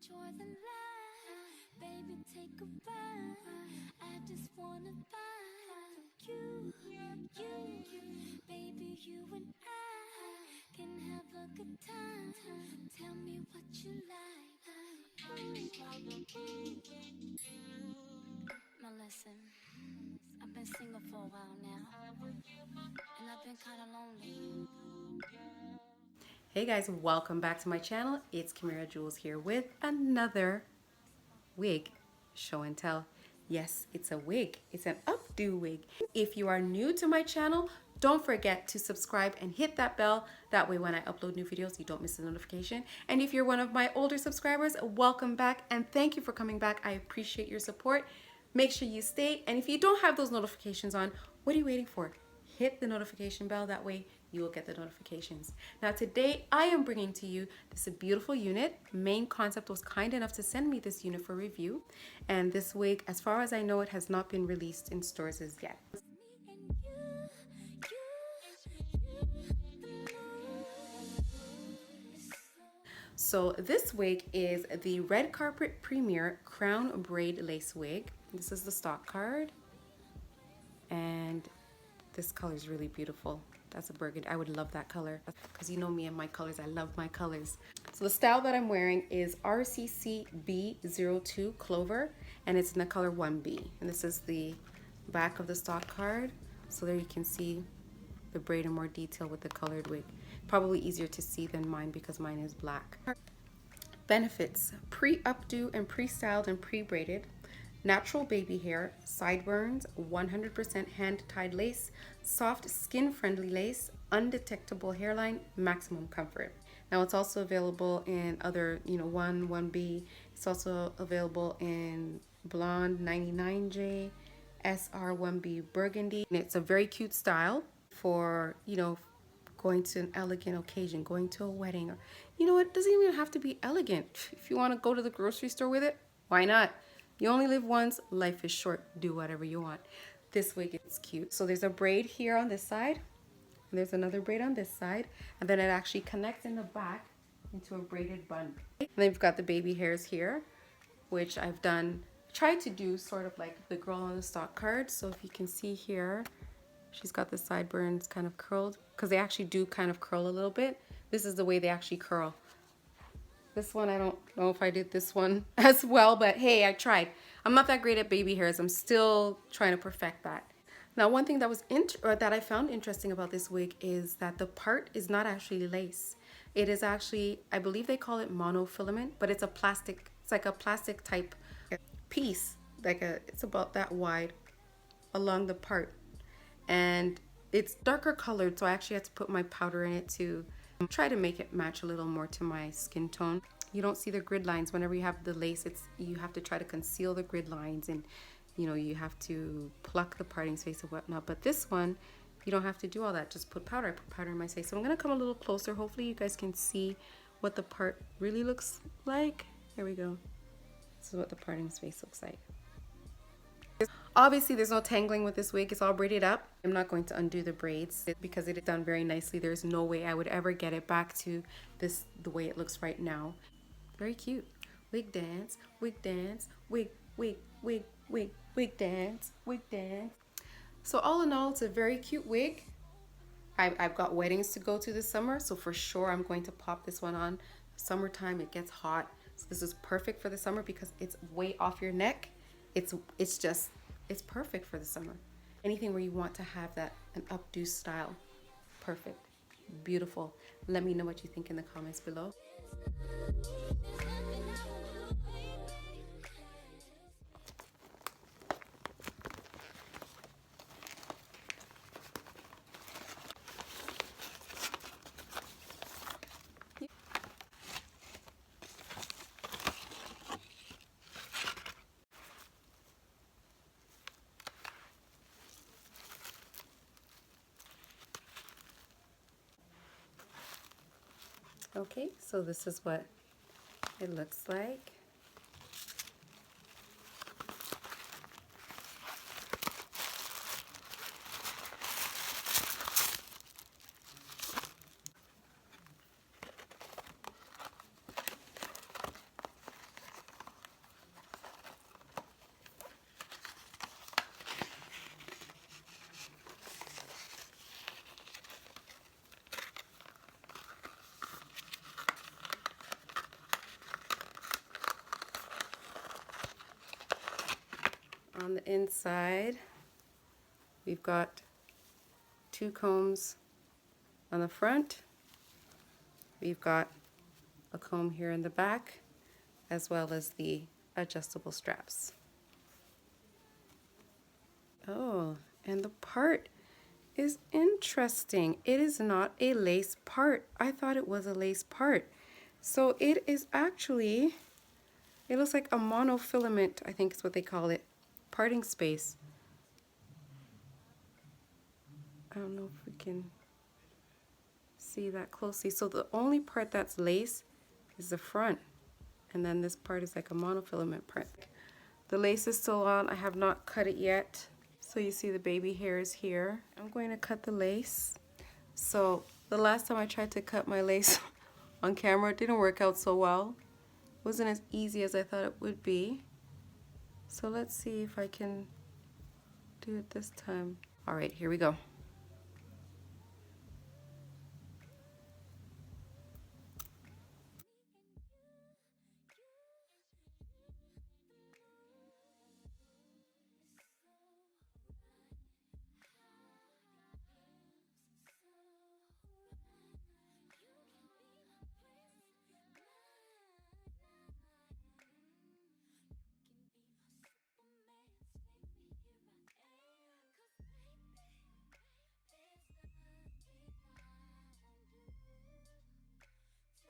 enjoy the life, baby, take a ride. I just wanna find you, baby, you and I can have a good time. Tell me what you like. Now listen, I've been single for a while now, and I've been kind of lonely. Hey guys, welcome back to my channel. It's Kimera Jules here with another wig show and tell. Yes, it's a wig. It's an updo wig. If you are new to my channel, don't forget to subscribe and hit that bell. That way when I upload new videos, you don't miss a notification. And if you're one of my older subscribers, welcome back and thank you for coming back. I appreciate your support. Make sure you stay. And if you don't have those notifications on, what are you waiting for? Hit the notification bell. That way you will get the notifications. Now today I am bringing to you this beautiful unit. Main Concept was kind enough to send me this unit for review, and this wig, as far as I know, it has not been released in stores as yet. So this wig is the Red Carpet Premier Crown Braid Lace Wig. This is the stock card, and this color is really beautiful. That's a burgundy. I would love that color because you know me and my colors. I love my colors. So the style that I'm wearing is RCCB02 Clover, and it's in the color 1B. And this is the back of the stock card. So there you can see the braid in more detail with the colored wig. Probably easier to see than mine because mine is black. Benefits: pre-updo and pre-styled and pre-braided. Natural baby hair, sideburns, 100% hand-tied lace, soft skin-friendly lace, undetectable hairline, maximum comfort. Now it's also available in other, 1, 1B. It's also available in blonde 99J, SR 1B burgundy. And it's a very cute style for, going to an elegant occasion, going to a wedding. Or, it doesn't even have to be elegant. If you want to go to the grocery store with it, why not? You only live once, life is short, do whatever you want. This wig is cute. So there's a braid here on this side, and there's another braid on this side, and then it actually connects in the back into a braided bun. And then you've got the baby hairs here, which I've tried to do sort of like the girl on the stock card. So if you can see here, she's got the sideburns kind of curled, because they actually do kind of curl a little bit. This is the way they actually curl. This one, I don't know if I did this one as well, but hey, I tried. I'm not that great at baby hairs. I'm still trying to perfect that. Now, one thing that that I found interesting about this wig is that the part is not actually lace. It is actually, I believe they call it monofilament, but it's a plastic. It's like a plastic type piece, it's about that wide along the part, and it's darker colored. So I actually had to put my powder in it to try to make it match a little more to my skin tone. You don't see the grid lines whenever you have the lace. You have to try to conceal the grid lines, and you have to pluck the parting space and whatnot. But this one, you don't have to do all that. Just put powder. I put powder in my face. So I'm gonna come a little closer. Hopefully you guys can see what the part really looks like. Here we go. This is what the parting space looks like. Obviously, there's no tangling with this wig. It's all braided up. I'm not going to undo the braids because it is done very nicely. There's no way I would ever get it back to the way it looks right now. Very cute. Wig dance, wig dance, wig, wig, wig, wig, wig dance, wig dance. So all in all, it's a very cute wig. I've got weddings to go to this summer, so for sure I'm going to pop this one on. Summertime, it gets hot. So this is perfect for the summer because it's way off your neck. It's perfect for the summer. Anything where you want to have an updo style, perfect, beautiful. Let me know what you think in the comments below. Okay, so this is what it looks like. On the inside, we've got 2 combs on the front. We've got a comb here in the back, as well as the adjustable straps. Oh, and the part is interesting. It is not a lace part. I thought it was a lace part. So it is actually, it looks like a monofilament, I think is what they call it, parting space. I don't know if we can see that closely. So the only part that's lace is the front, and then this part is like a monofilament part. The lace is still on. I have not cut it yet. So you see the baby hairs here. I'm going to cut the lace. So the last time I tried to cut my lace on camera, it didn't work out so well. It wasn't as easy as I thought it would be. So let's see if I can do it this time. All right, here we go.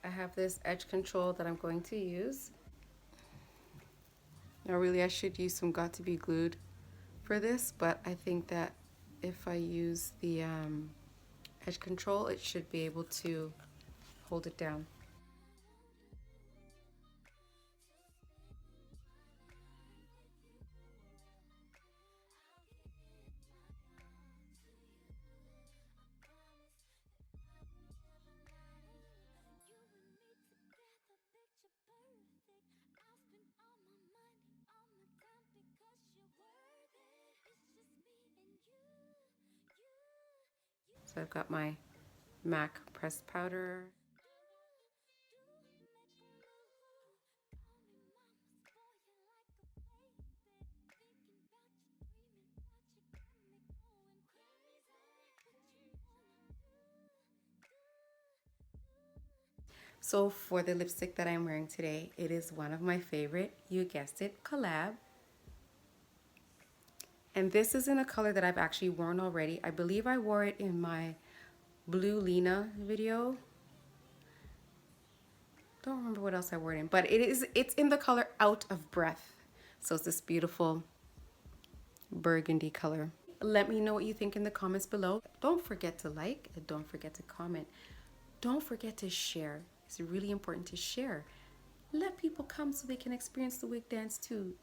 I have this edge control that I'm going to use. Now really I should use some Got To Be Glued for this, but I think that if I use the edge control, it should be able to hold it down. So I've got my MAC pressed powder. So for the lipstick that I'm wearing today, it is one of my favorite, you guessed it, COL-LAB. And this is in a color that I've actually worn already. I believe I wore it in my Blue Lena video. Don't remember what else I wore it in, but it's in the color Out of Breath. So it's this beautiful burgundy color. Let me know what you think in the comments below. Don't forget to like and don't forget to comment. Don't forget to share. It's really important to share. Let people come so they can experience the wig dance too.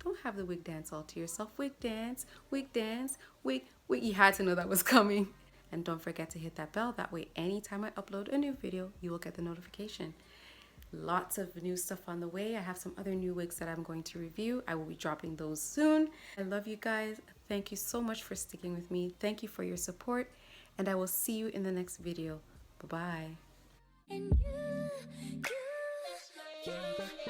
Don't have the wig dance all to yourself. Wig dance, wig dance, wig. You had to know that was coming. And don't forget to hit that bell. That way, anytime I upload a new video, you will get the notification. Lots of new stuff on the way. I have some other new wigs that I'm going to review. I will be dropping those soon. I love you guys. Thank you so much for sticking with me. Thank you for your support. And I will see you in the next video. Bye-bye. And you